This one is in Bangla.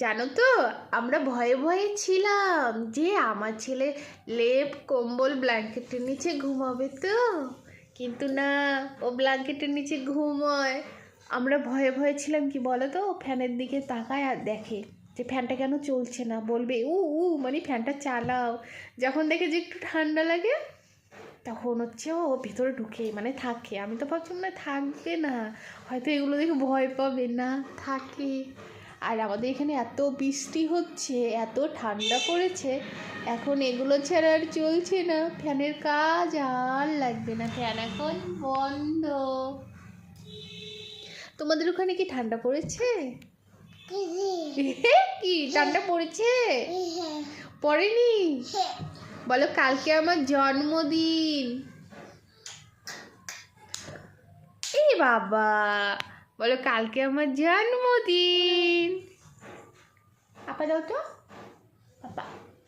জানো তো, আমরা ভয়ে ভয়ে ছিলাম যে আমার ছেলে লেপ কম্বল ব্ল্যাঙ্কেটের নিচে ঘুমাবে তো, কিন্তু না, ও ব্ল্যাঙ্কেটের নিচে ঘুমোয়। আমরা ভয়ে ভয়ে ছিলাম, কি বলো তো, ফ্যানের দিকে তাকায় আর দেখে যে ফ্যানটা কেন চলছে না, বলবে উ উ মানে ফ্যানটা চালাও। যখন দেখে যে একটু ঠান্ডা লাগে তখন হচ্ছে ও ভেতরে ঢুকে মানে থাকে। আমি তো ভাবছিলাম না থাকবে না, হয়তো এগুলো দেখে ভয় পাবে, না থাকে। আর আমাদের এখানে এত বৃষ্টি হচ্ছে, এত ঠান্ডা পড়েছে, এখন এগুলো ছাড়া আর চলছে না, ফ্যানের কাজ আর লাগবে না, ফ্যান এখন বন্ধ। তোমাদের ওখানে কি ঠান্ডা পড়েছে? কি ঠান্ডা পড়েছে? পড়েনি? বলো কালকে আমার জন্মদিন। এই বাবা, বলো কালকে আমার জন্মদিন। আপা দাও তো, আপা।